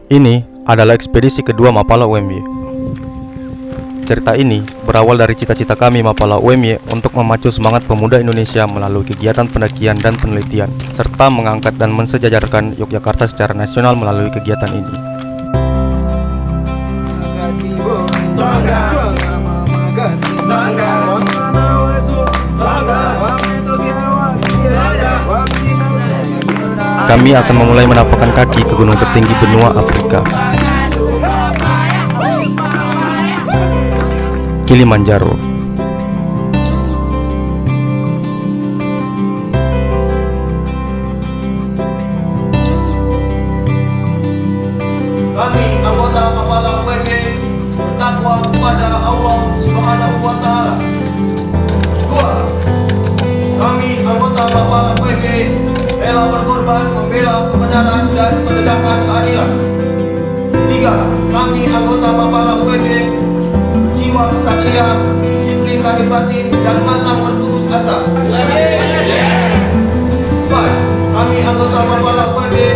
Ini adalah ekspedisi kedua Mapala UMY. Cerita ini berawal dari cita-cita kami Mapala UMY untuk memacu semangat pemuda Indonesia melalui kegiatan pendakian dan penelitian, serta mengangkat dan mensejajarkan Yogyakarta secara nasional melalui kegiatan ini. Kami akan memulai menapakkan kaki ke gunung tertinggi benua Afrika, Kilimanjaro. Kami anggota Mapala UMY bertakwa kepada Allah Subhanahu wa Ta'ala. 2. Kami anggota Mapala UMY rela berkorban membela kebenaran dan menegakkan keadilan. 3. Kami anggota Mapala UMY jiwa kesatria, disiplin lahir batin, dan pantang berputus asa. 4. Kami anggota Mapala UMY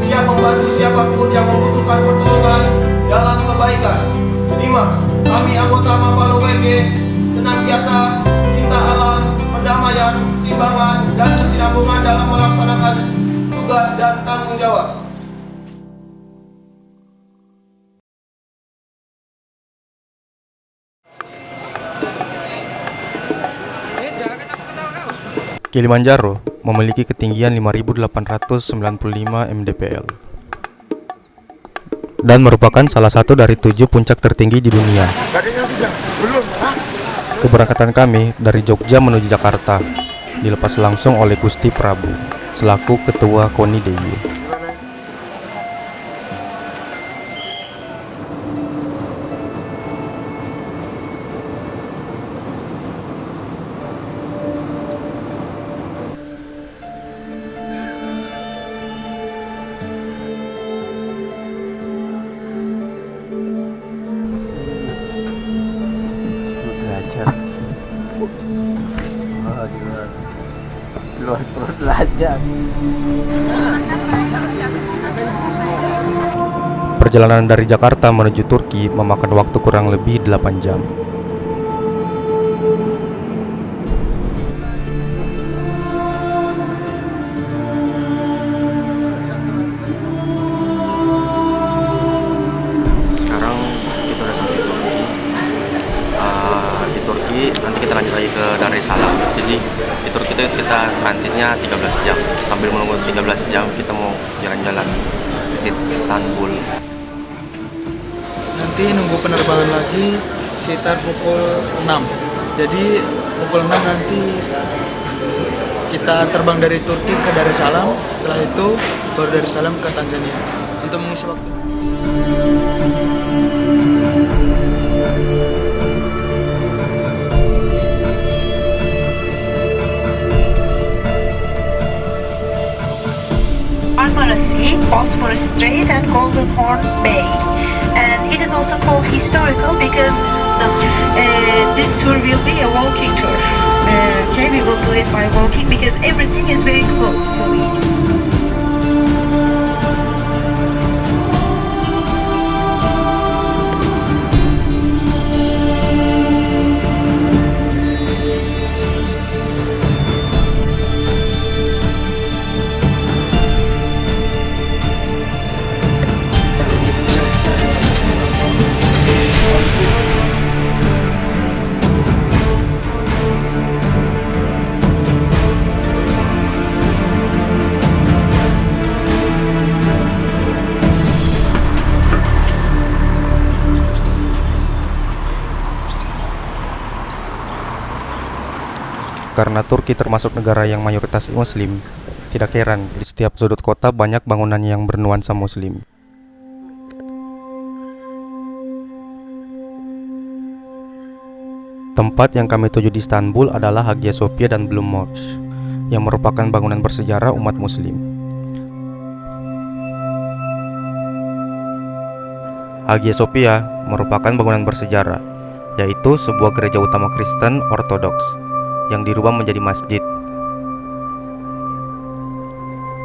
siap membantu siapapun yang membutuhkan pertolongan dalam kebaikan. 5. Kami anggota Mapala UMY senantiasa cinta alam, perdamaian, keseimbangan, dan kesinambungan dalam melaksanakan tugas dan tanggung jawab. Kilimanjaro memiliki ketinggian 5.895 mdpl dan merupakan salah satu dari 7 puncak tertinggi di dunia. Keberangkatan kami dari Jogja menuju Jakarta dilepas langsung oleh Gusti Prabu selaku Ketua KONI DIY. Luas perut belajar. Perjalanan dari Jakarta menuju Turki memakan waktu kurang lebih 8 jam. Sekarang kita udah sampai Turki. Di Turki nanti kita lanjut lagi ke Dar es Salaam. Jadi di Turki itu kita transitnya 13 jam. Sambil menunggu 13 jam kita mau jalan-jalan ke Istanbul. Nanti nunggu penerbangan lagi sekitar pukul 6. Jadi pukul 6 nanti kita terbang dari Turki ke Dar es Salaam. Setelah itu baru Dar es Salaam ke Tanzania untuk mengisi waktu. Marmara Sea, Bosphorus Strait, and Golden Horn Bay. And it is also called historical because this tour will be a walking tour. Okay, we will do it by walking because everything is very close to it. Karena Turki termasuk negara yang mayoritas Muslim, tidak heran di setiap sudut kota banyak bangunan yang bernuansa Muslim. Tempat yang kami tuju di Istanbul adalah Hagia Sophia dan Blue Mosque, yang merupakan bangunan bersejarah umat Muslim. Hagia Sophia merupakan bangunan bersejarah, yaitu sebuah gereja utama Kristen Ortodoks yang dirubah menjadi masjid.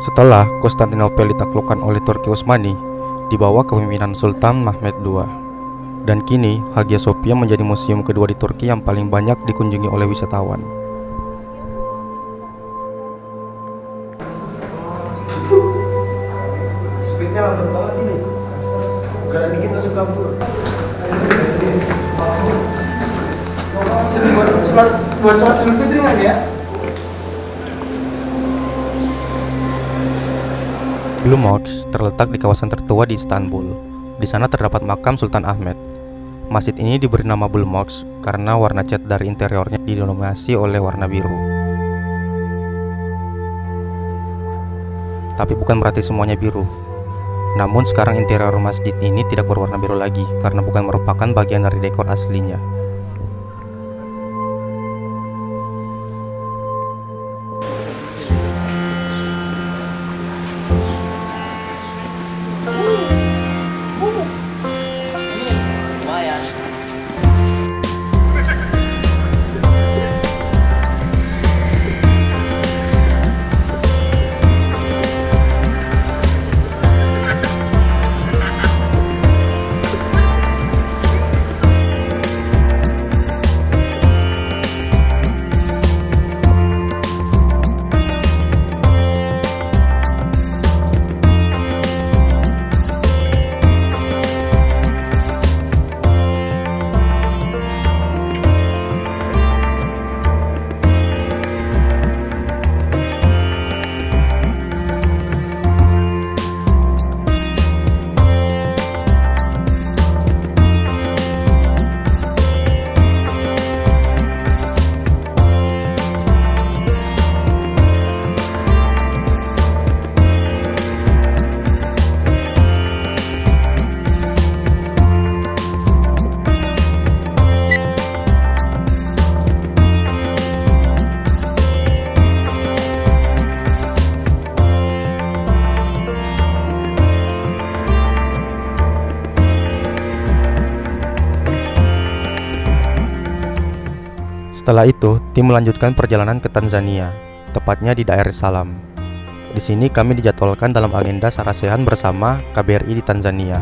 Setelah Konstantinopel ditaklukkan oleh Turki Utsmani, di bawah kepemimpinan Sultan Mehmed II. Dan kini, Hagia Sophia menjadi museum kedua di Turki yang paling banyak dikunjungi oleh wisatawan. Speednya lambat banget ini. Karena dikit langsung kabur. Buat sholat Idul Fitri nggak ya? Blue Mosque terletak di kawasan tertua di Istanbul. Di sana terdapat makam Sultan Ahmed. Masjid ini diberi nama Blue Mosque karena warna cat dari interiornya didominasi oleh warna biru. Tapi bukan berarti semuanya biru. Namun sekarang interior masjid ini tidak berwarna biru lagi karena bukan merupakan bagian dari dekor aslinya. Setelah itu, tim melanjutkan perjalanan ke Tanzania, tepatnya di Dar es Salaam. Di sini kami dijadwalkan dalam agenda sarasehan bersama KBRI di Tanzania.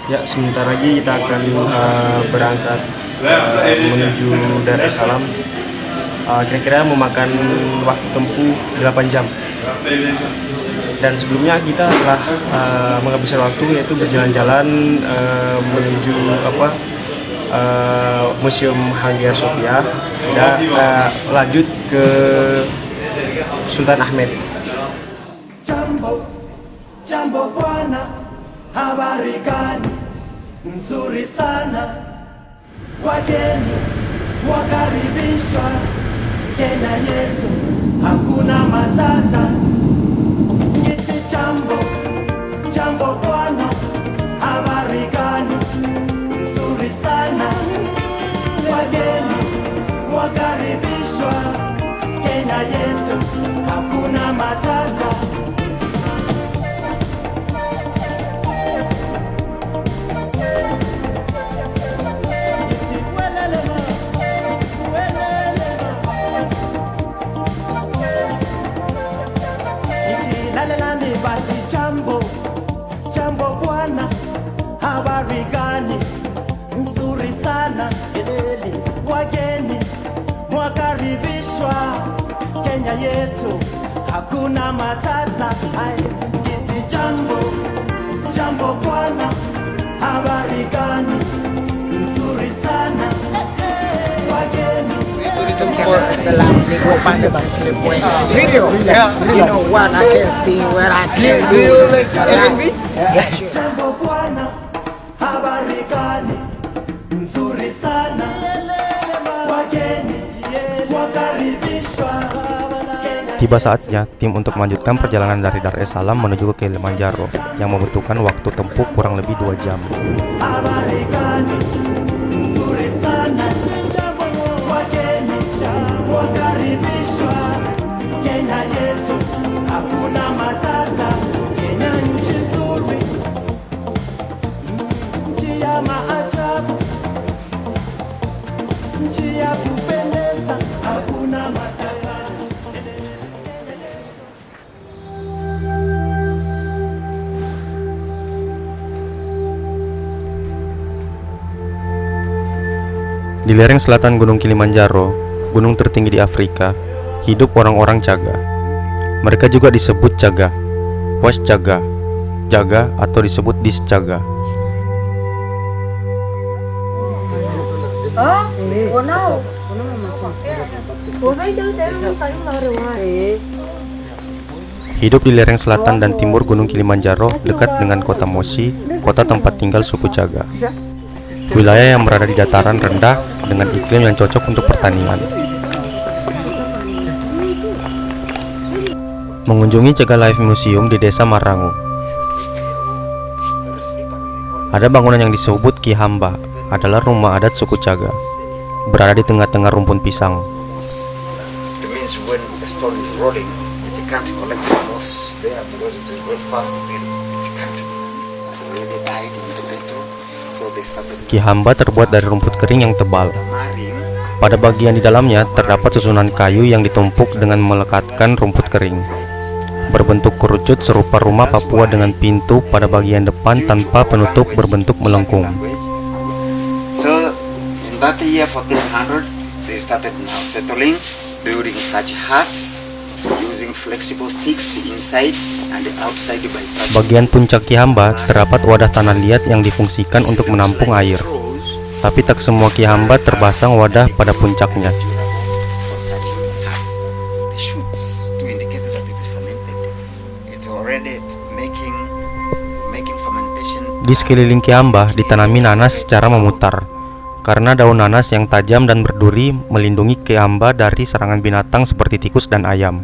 Ya, sebentar lagi kita akan berangkat menuju Dar es Salaam. Kira-kira memakan waktu tempuh 8 jam. Dan sebelumnya kita telah menghabiskan waktu yaitu berjalan-jalan menuju Museum Hagia Sophia dan lanjut ke Sultan Ahmed. Jambo bwana, habari gani? Nzuri sana, wageni wakaribishwa Kenya yetu, hakuna matata. Ngiti jambo bwana, habari gani? Nzuri sana, wageni wakaribishwa Kenya yetu, hakuna matata. Jambo bwana, habari gani? Nzuri sana, eleli wageni mwakaribishwa Kenya yetu, hakuna matata. Kiti jambo bwana, habari gani? Nzuri sana, wageni. For Salam, they go back as a slim way. Video, you know what? I can see where I can do. This is right. Yeah, sure. Jambo bwana, habari gani? Nzuri sana, wageni wakaribishwa. Tiba saatnya tim untuk melanjutkan perjalanan dari Dar es Salaam menuju ke Kilimanjaro yang membutuhkan waktu tempuh kurang lebih 2 jam. Habari gani? Nzuri sana, wageni wakaribishwa Kenya yetu, hakuna matata. Kenya nchi nzuri. Di lereng selatan Gunung Kilimanjaro, gunung tertinggi di Afrika, hidup orang-orang Chaga. Mereka juga disebut Chaga, Was Chaga, Jaga atau disebut Dis Chaga. Hidup di lereng selatan dan timur Gunung Kilimanjaro dekat dengan kota Moshi, kota tempat tinggal suku Chaga. Wilayah yang berada di dataran rendah dengan iklim yang cocok untuk pertanian. Mengunjungi Chaga Life Museum di Desa Marangu. Ada bangunan yang disebut Ki Hamba, adalah rumah adat suku Chaga, berada di tengah-tengah rumpun pisang. It means when the stone is rolling, it can't collect the moss there because it is very fast. It can't really hide in the bedroom. So they started Ki Hamba terbuat dari rumput kering yang tebal. marrying. Pada bagian di dalamnya terdapat susunan kayu yang ditumpuk dengan melekatkan rumput kering. Berbentuk kerucut serupa rumah Papua dengan pintu pada bagian depan tanpa penutup berbentuk melengkung. So in that year 1400, they started now settling, building such huts using flexible sticks inside and outside by touching. Bagian puncak Ki Hamba terdapat wadah tanah liat yang difungsikan untuk menampung air. Tapi tak semua Ki Hamba terbasang wadah pada puncaknya. For touching huts, the shoots to indicate that it is fermented. It's already making fermentation. Di sekeliling Ki Hamba ditanami nanas secara memutar. Karena daun nanas yang tajam dan berduri melindungi Ki Hamba dari serangan binatang seperti tikus dan ayam.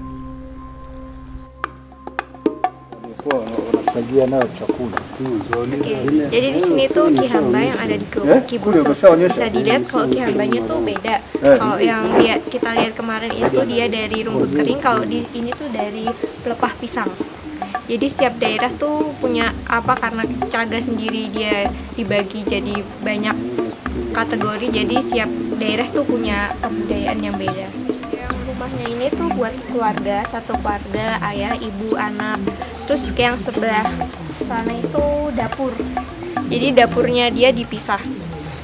Jadi di sini tuh Ki Hamba yang ada di Kiboso. Bisa dilihat kalau Ki Hambanya tuh beda. Kalau yang kita lihat kemarin itu dia dari rumput kering, kalau di ini tuh dari pelepah pisang. Jadi setiap daerah tuh punya apa, karena Chaga sendiri dia dibagi jadi banyak kategori, jadi setiap daerah tuh punya kebudayaan yang beda. Yang rumahnya ini tuh buat keluarga, satu keluarga, ayah, ibu, anak. Terus yang sebelah sana itu dapur. Jadi dapurnya dia dipisah.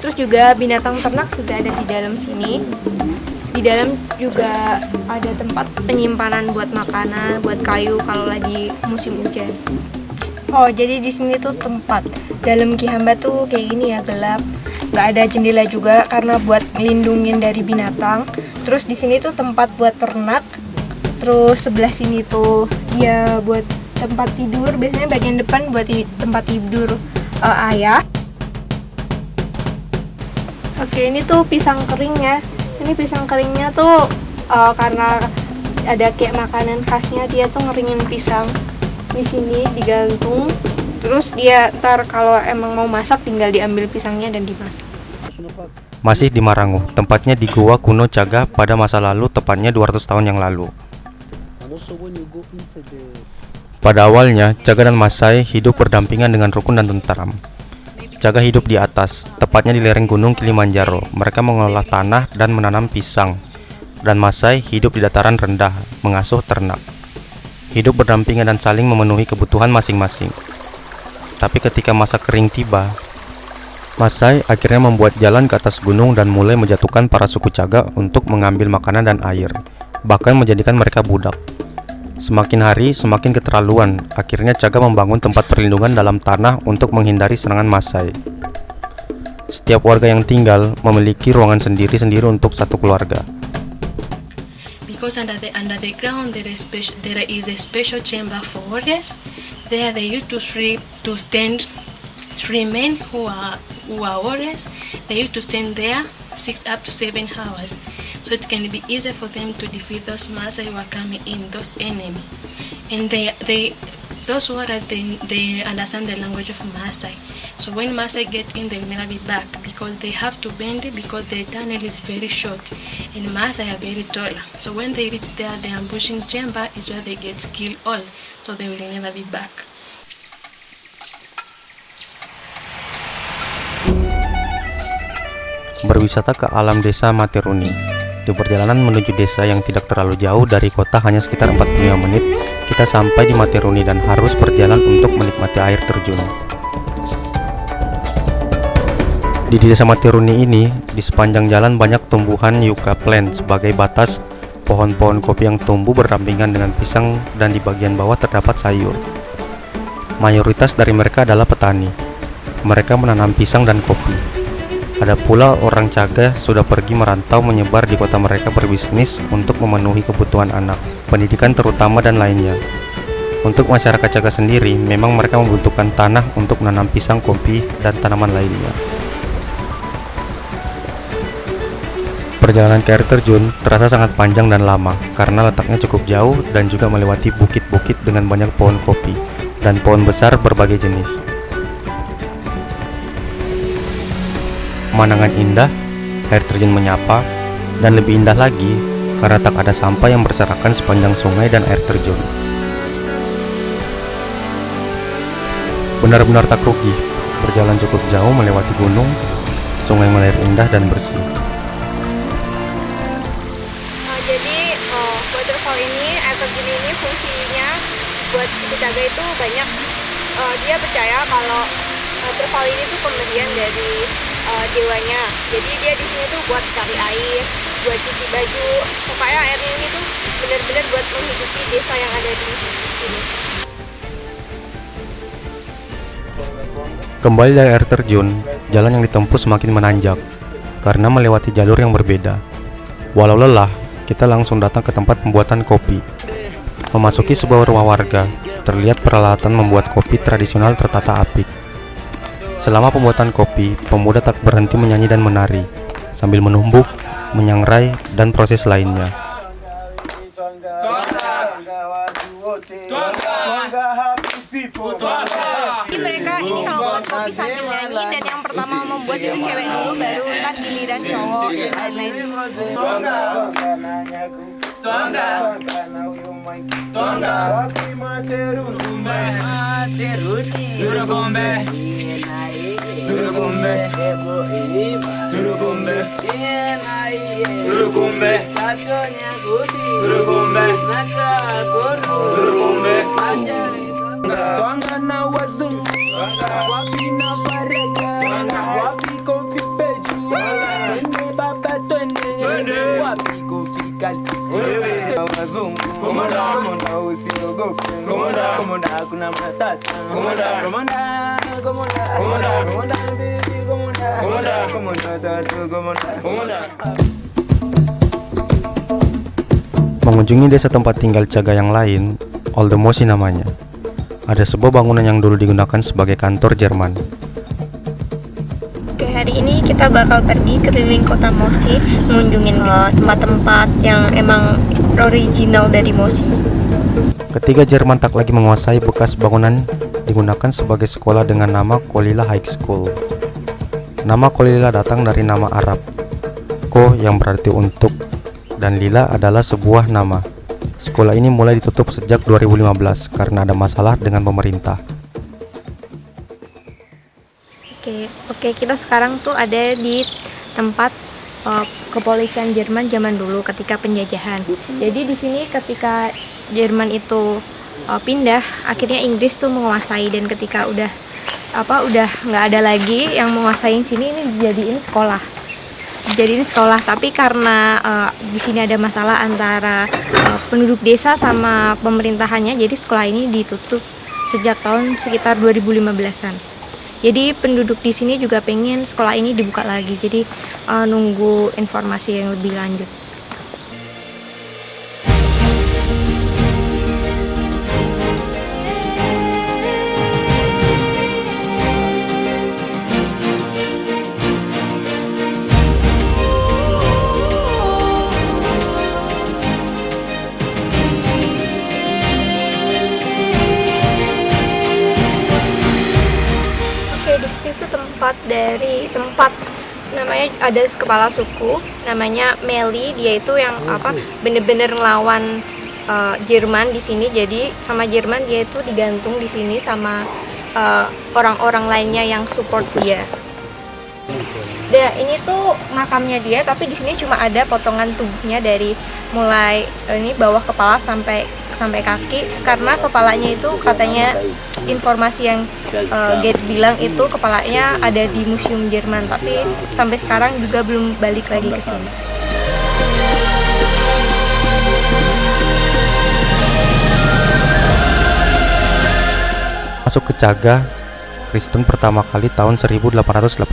Terus juga binatang ternak juga ada di dalam sini. Di dalam juga ada tempat penyimpanan buat makanan, buat kayu kalau lagi musim hujan. Oh, jadi di sini tuh tempat dalam Ki Hamba tuh kayak gini ya, gelap. Nggak ada jendela juga karena buat ngelindungin dari binatang. Terus di sini tuh tempat buat ternak. Terus sebelah sini tuh dia buat tempat tidur. Biasanya bagian depan buat tempat tidur ayah. Oke, ini tuh pisang kering ya. Ini pisang keringnya tuh karena ada kayak makanan khasnya, dia tuh ngeringin pisang di sini digantung. Terus dia ntar kalau emang mau masak tinggal diambil pisangnya dan dimasak. Masih di Marangu, tempatnya di Goa kuno Chaga pada masa lalu, tepatnya 200 tahun yang lalu. Pada awalnya, Chaga dan Masai hidup berdampingan dengan rukun dan tentram. Chaga hidup di atas, tepatnya di lereng gunung Kilimanjaro. Mereka mengolah tanah dan menanam pisang. Dan Masai hidup di dataran rendah, mengasuh ternak. Hidup berdampingan dan saling memenuhi kebutuhan masing-masing. Tapi ketika masa kering tiba, Masai akhirnya membuat jalan ke atas gunung dan mulai menjatuhkan para suku Chaga untuk mengambil makanan dan air, bahkan menjadikan mereka budak. Semakin hari semakin keterlaluan, akhirnya Chaga membangun tempat perlindungan dalam tanah untuk menghindari serangan Masai. Setiap warga yang tinggal memiliki ruangan sendiri-sendiri untuk satu keluarga. Because under the ground there is a special chamber for warriors. There they used to stand three men who are warriors. They used to stand there 6 up to 7 hours, so it can be easier for them to defeat those Maasai who are coming in, those enemy. And those warriors they understand the language of Maasai. So when Maasai get in, they will never be back because they have to bend because the tunnel is very short and Maasai are very tall. So when they reach there, the ambushing chamber is where they get killed all. So they will never be back. Berwisata ke alam desa Materuni. Di perjalanan menuju desa yang tidak terlalu jauh dari kota, hanya sekitar 45 menit, kita sampai di Materuni dan harus berjalan untuk menikmati air terjun. Di desa Matiruni ini, di sepanjang jalan banyak tumbuhan yucca plant sebagai batas pohon-pohon kopi yang tumbuh berdampingan dengan pisang, dan di bagian bawah terdapat sayur. Mayoritas dari mereka adalah petani. Mereka menanam pisang dan kopi. Ada pula orang Caga sudah pergi merantau menyebar di kota mereka berbisnis untuk memenuhi kebutuhan anak, pendidikan terutama, dan lainnya. Untuk masyarakat Caga sendiri, memang mereka membutuhkan tanah untuk menanam pisang, kopi, dan tanaman lainnya. Perjalanan ke air terjun terasa sangat panjang dan lama karena letaknya cukup jauh dan juga melewati bukit-bukit dengan banyak pohon kopi dan pohon besar berbagai jenis. Pemandangan indah, air terjun menyapa, dan lebih indah lagi karena tak ada sampah yang berserakan sepanjang sungai dan air terjun. Benar-benar tak rugi, berjalan cukup jauh melewati gunung, sungai mengalir indah dan bersih. Waterfall ini, air terjun ini fungsinya buat suku Caga itu banyak. Dia percaya kalau waterfall ini tuh pemberian dari dewanya. Jadi dia di sini tuh buat cari air, buat cuci baju. Supaya air ini tuh benar-benar buat menghidupi desa yang ada di sini. Kembali dari air terjun, jalan yang ditempuh semakin menanjak karena melewati jalur yang berbeda. Walau lelah, kita langsung datang ke tempat pembuatan kopi. Memasuki sebuah rumah warga, terlihat peralatan membuat kopi tradisional tertata apik. Selama pembuatan kopi, pemuda tak berhenti menyanyi dan menari, sambil menumbuk, menyangrai, dan proses lainnya. Jadi mereka ini kalau buat kopi sambil nyanyi, dan yang pertama membuat itu cewek dulu, baru ntar giliran cowok dan lain-lain. Mengunjungi desa tempat tinggal Caga yang lain, Old Mosi namanya. Ada sebuah bangunan yang dulu digunakan sebagai kantor Jerman. Oke, hari ini kita bakal pergi keliling kota Mosi, mengunjungi tempat-tempat yang emang original dari Mosi. Ketika Jerman tak lagi menguasai, bekas bangunan digunakan sebagai sekolah dengan nama Kolila High School. Nama Kolila datang dari nama Arab Ko yang berarti untuk, dan Lila adalah sebuah nama. Sekolah ini mulai ditutup sejak 2015 karena ada masalah dengan pemerintah. Oke, kita sekarang tuh ada di tempat kepolisian Jerman zaman dulu ketika penjajahan. Jadi di sini ketika Jerman itu pindah, akhirnya Inggris tuh menguasai, dan ketika udah nggak ada lagi yang menguasai sini, ini dijadiin sekolah. Tapi karena di sini ada masalah antara penduduk desa sama pemerintahannya, jadi sekolah ini ditutup sejak tahun sekitar 2015-an. Jadi penduduk di sini juga pengen sekolah ini dibuka lagi. Jadi nunggu informasi yang lebih lanjut. Tempat namanya ada kepala suku namanya Meli, dia itu yang bener-bener ngelawan Jerman di sini. Jadi sama Jerman dia itu digantung di sini sama orang-orang lainnya yang support dia. Ini tuh makamnya dia, tapi di sini cuma ada potongan tubuhnya dari mulai ini bawah kepala sampai sampai kaki, karena kepalanya itu katanya informasi yang Gerd bilang itu kepalanya ada di Museum Jerman, tapi sampai sekarang juga belum balik lagi ke sini. Masuk ke Caga Kristen pertama kali tahun 1885.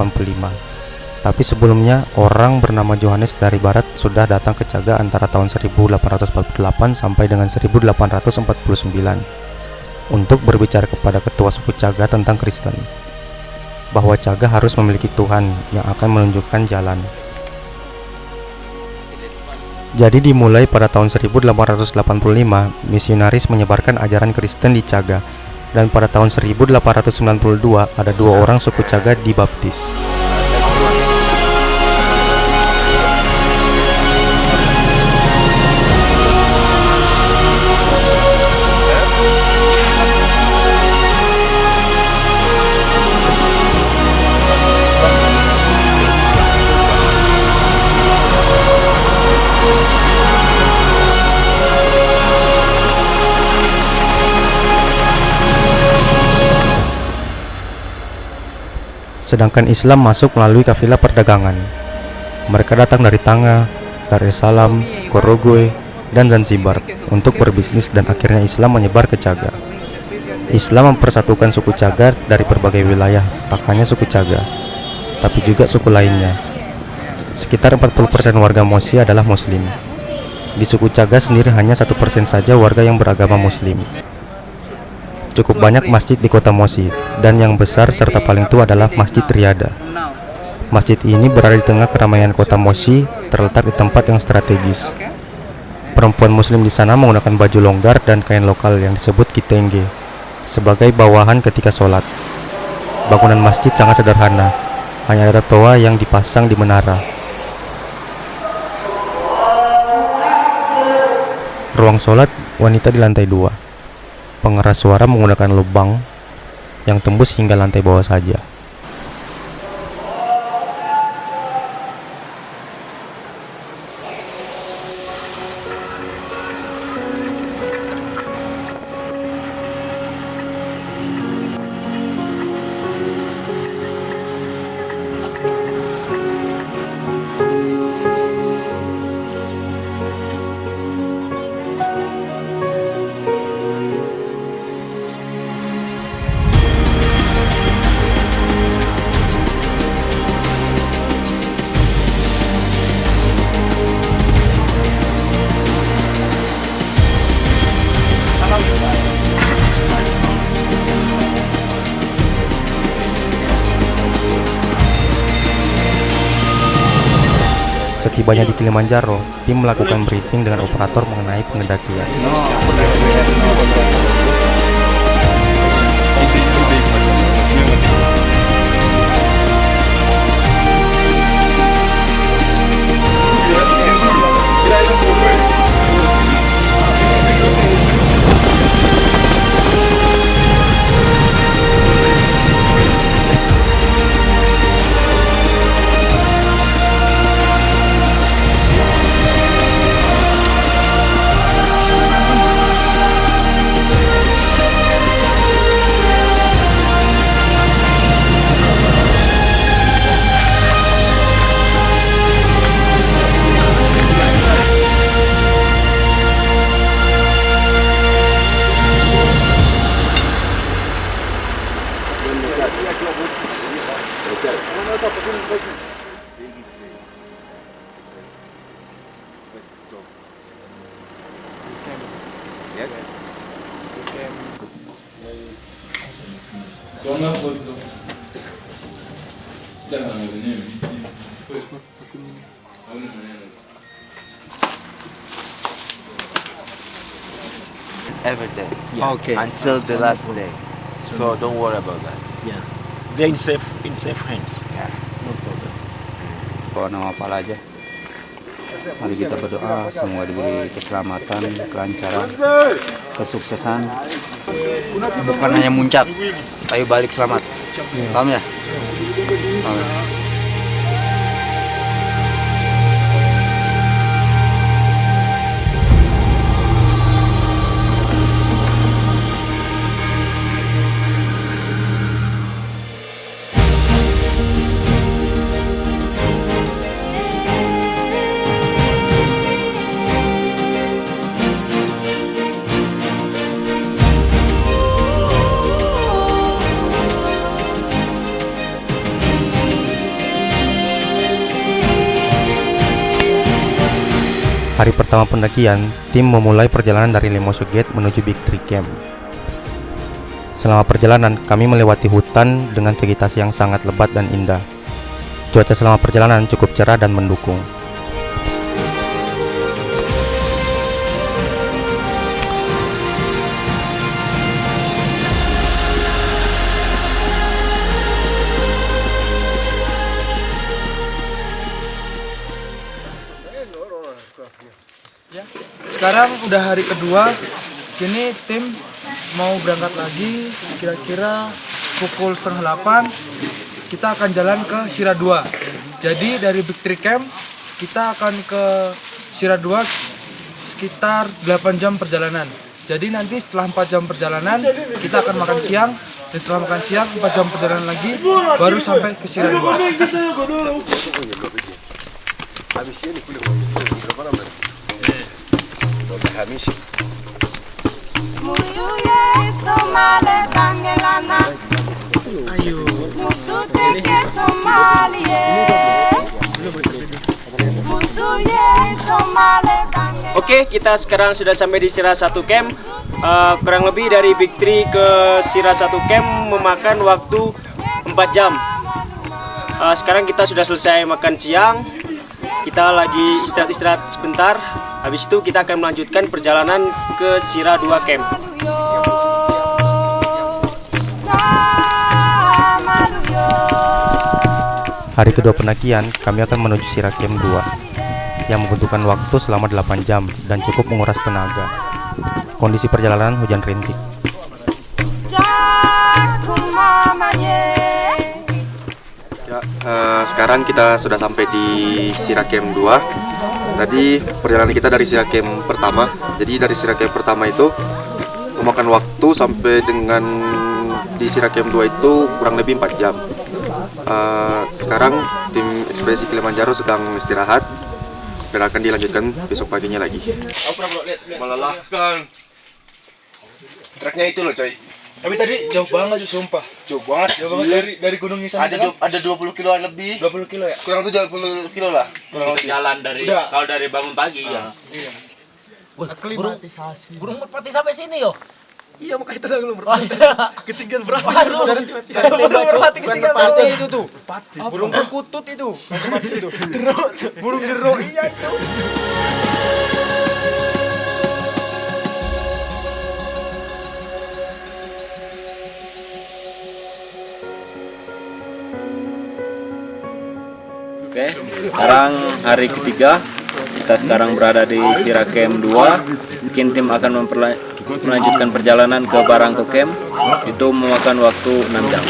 Tapi sebelumnya orang bernama Johannes dari barat sudah datang ke Caga antara tahun 1848 sampai dengan 1849 untuk berbicara kepada ketua suku Caga tentang Kristen, bahwa Caga harus memiliki Tuhan yang akan menunjukkan jalan. Jadi dimulai pada tahun 1885, misionaris menyebarkan ajaran Kristen di Caga, dan pada tahun 1892 ada 2 orang suku Caga dibaptis. Sedangkan Islam masuk melalui kafilah perdagangan. Mereka datang dari Tanga, Dar es Salaam, Korogwe, dan Zanzibar untuk berbisnis, dan akhirnya Islam menyebar ke Caga. Islam mempersatukan suku Caga dari berbagai wilayah, tak hanya suku Caga, tapi juga suku lainnya. Sekitar 40% warga Mosi adalah Muslim. Di suku Caga sendiri hanya 1% saja warga yang beragama Muslim. Cukup banyak masjid di kota Mosi, dan yang besar serta paling tua adalah Masjid Riyada. Masjid ini berada di tengah keramaian kota Mosi, terletak di tempat yang strategis. Perempuan Muslim di sana menggunakan baju longgar dan kain lokal yang disebut kitenge sebagai bawahan ketika sholat. Bangunan masjid sangat sederhana, hanya ada toa yang dipasang di menara. Ruang sholat wanita di lantai 2. Pengeras suara menggunakan lubang yang tembus hingga lantai bawah saja. Setibanya di Kilimanjaro, tim melakukan briefing dengan operator mengenai pendakian. Every day. Yeah. Okay. Until the last day. So don't worry about that. Yeah. They're in safe hands. Yeah. No problem. Bawa nama Allah aja. Mari kita berdoa semua diberi keselamatan, kelancaran, kesuksesan. Bukan hanya muncat, tapi balik selamat. Paham ya? Paham. Hari pertama pendakian, tim memulai perjalanan dari Lemosio Gate menuju Big Tree Camp. Selama perjalanan, kami melewati hutan dengan vegetasi yang sangat lebat dan indah. Cuaca selama perjalanan cukup cerah dan mendukung. Sekarang udah hari kedua, kini tim mau berangkat lagi. Kira-kira pukul 7:30 kita akan jalan ke Sira 2. Jadi dari Big Tree Camp kita akan ke Sira 2 sekitar 8 jam perjalanan. Jadi nanti setelah 4 jam perjalanan kita akan makan siang, dan setelah makan siang 4 jam perjalanan lagi baru sampai ke Sira 2. Oke, kita sekarang sudah sampai di Sira 1 Camp. Kurang lebih dari Big Tree ke Sira 1 Camp memakan waktu 4 jam. Sekarang kita sudah selesai makan siang. Kita lagi istirahat sebentar. Habis itu kita akan melanjutkan perjalanan ke Sira 2 Camp. Hari kedua pendakian, kami akan menuju Sira Camp 2 yang membutuhkan waktu selama 8 jam dan cukup menguras tenaga. Kondisi perjalanan hujan rintik. Ya, sekarang kita sudah sampai di Sira Camp 2. Tadi perjalanan kita dari Sira Camp pertama. Jadi dari Sira Camp pertama itu memakan waktu sampai dengan di Sira Camp 2 itu kurang lebih 4 jam. Sekarang tim ekspedisi Kilimanjaro sedang istirahat dan akan dilanjutkan besok paginya lagi. Melelahkan. Treknya itu loh coy. Tapi tadi jauh banget sih, sumpah. Jauh banget dari Gunung Nisan. Ada 20 kiloan lebih. 20 kilo ya? Kurang 70 kilo lah. Kurang lebih. Jalan dari kalau dari bangun pagi ya. Iya. Aklimatisasi. Burung merpati sampai sini yo. Iya, makanya itu belum merpati. Ketinggian berapa? Merpati ketinggian berapa itu tuh? Burung perkutut itu. Merpati itu. Burung dero, iya itu. Oke, sekarang hari ketiga. Kita sekarang berada di Sira Camp 2. Mungkin tim akan melanjutkan perjalanan ke Barangko Camp. Itu memakan waktu 6 jam.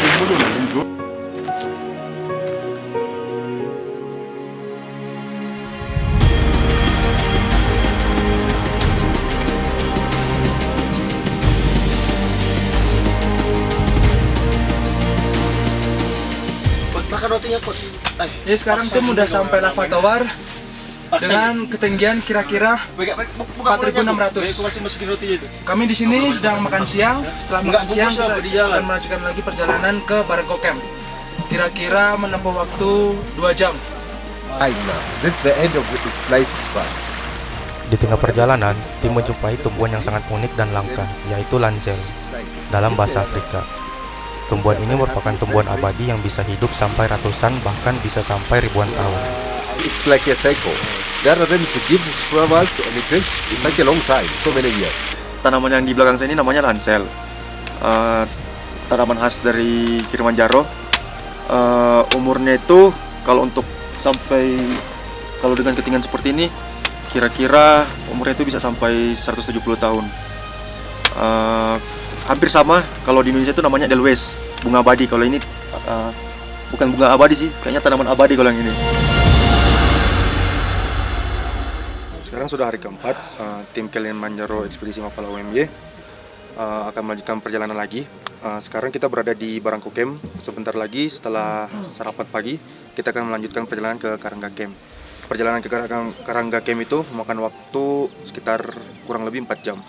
Makan rotinya kok. Ya sekarang tim udah sampai Lava Tower dengan ketinggian kira-kira 4.600. Kami di sini sedang makan siang. Setelah makan siang kita akan melanjutkan lagi perjalanan ke Barangko Camp. Kira-kira menempuh waktu 2 jam. This is the end of its lifespan. Di tengah perjalanan, tim menjumpai tumbuhan yang sangat unik dan langka, yaitu lancel dalam bahasa Afrika. Tumbuhan ini merupakan tumbuhan abadi yang bisa hidup sampai ratusan, bahkan bisa sampai ribuan tahun. It's like a cycle. There are then the gifts from us and it takes such a long time, so many years. Tanaman yang di belakang saya ini namanya lancel. Tanaman khas dari Kilimanjaro. Umurnya itu kalau untuk sampai kalau dengan ketinggian seperti ini kira-kira umurnya itu bisa sampai 170 tahun. Hampir sama kalau di Indonesia itu namanya Edelweiss, bunga abadi. Kalau ini bukan bunga abadi sih, kayaknya tanaman abadi kalau yang ini. Sekarang sudah hari keempat, tim Kilimanjaro Ekspedisi Mapala UMY akan melanjutkan perjalanan lagi. Sekarang kita berada di Barangko Camp. Sebentar lagi setelah sarapan pagi, kita akan melanjutkan perjalanan ke Karangga Camp. Perjalanan ke Karangga Camp itu memakan waktu sekitar kurang lebih 4 jam.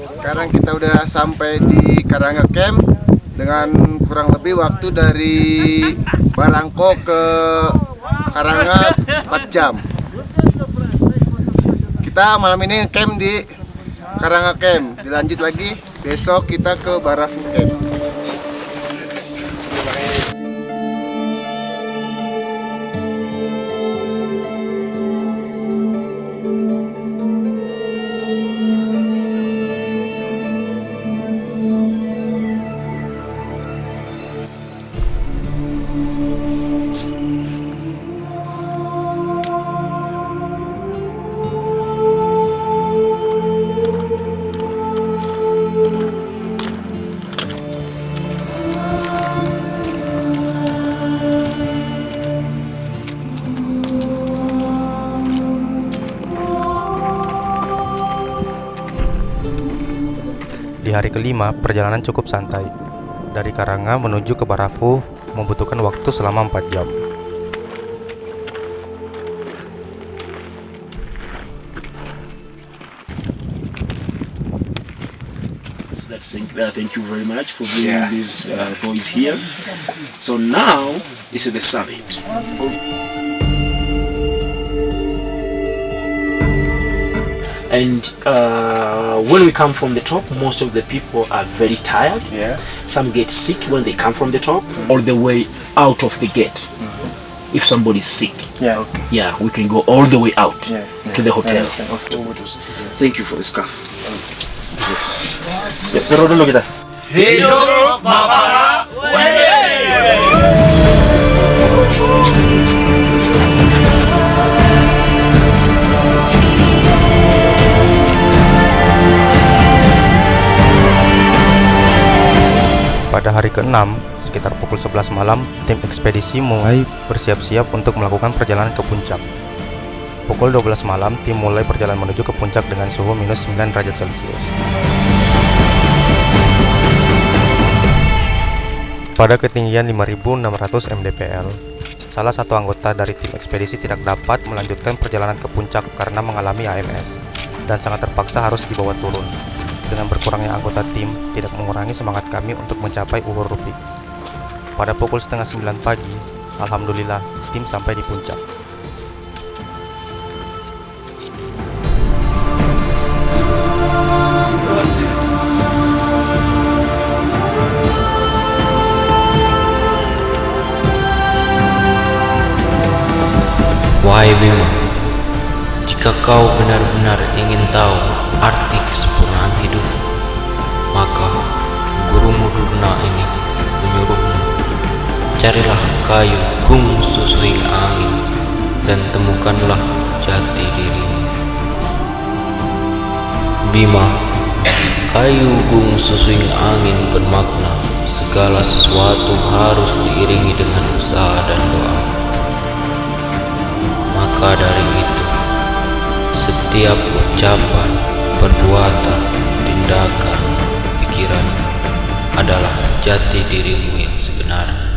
Sekarang kita udah sampai di Karanga Camp dengan kurang lebih waktu dari Barangko ke Karanga 4 jam. Kita malam ini camp di Karanga Camp, dilanjut lagi besok kita ke Barafu Camp. Di hari kelima, perjalanan cukup santai. Dari Karanga menuju ke Barafu membutuhkan waktu selama 4 jam. So thank you very much for bringing these boys here. So now this is the summit. And when we come from the top, most of the people are very tired. Some get sick when they come from the top, all the way out of the gate. If somebody is sick, we can go all the way out to the hotel. Thank you for the scarf. Yes. Turun dulu kita. Hidup Mapala Pada hari ke-6, sekitar pukul 11 malam, tim ekspedisi mulai bersiap-siap untuk melakukan perjalanan ke puncak. Pukul 12 malam, tim mulai perjalanan menuju ke puncak dengan suhu minus 9 derajat Celcius. Pada ketinggian 5.600 mdpl, salah satu anggota dari tim ekspedisi tidak dapat melanjutkan perjalanan ke puncak karena mengalami AMS dan sangat terpaksa harus dibawa turun. Dengan berkurangnya anggota tim, tidak mengurangi semangat kami untuk mencapai Uhur Rupik. Pada pukul setengah 9 pagi, alhamdulillah, tim sampai di puncak. Wahai Bima, jika kau benar-benar ingin tahu arti kesempurnaan hidup, maka gurumu Durna ini menyuruhmu, carilah kayu gung susuing angin dan temukanlah jati dirimu. Bima, kayu gung susuing angin bermakna segala sesuatu harus diiringi dengan usaha dan doa. Maka dari itu, setiap ucapan, perbuatan, tindakan, pikiran adalah jati dirimu yang sebenarnya.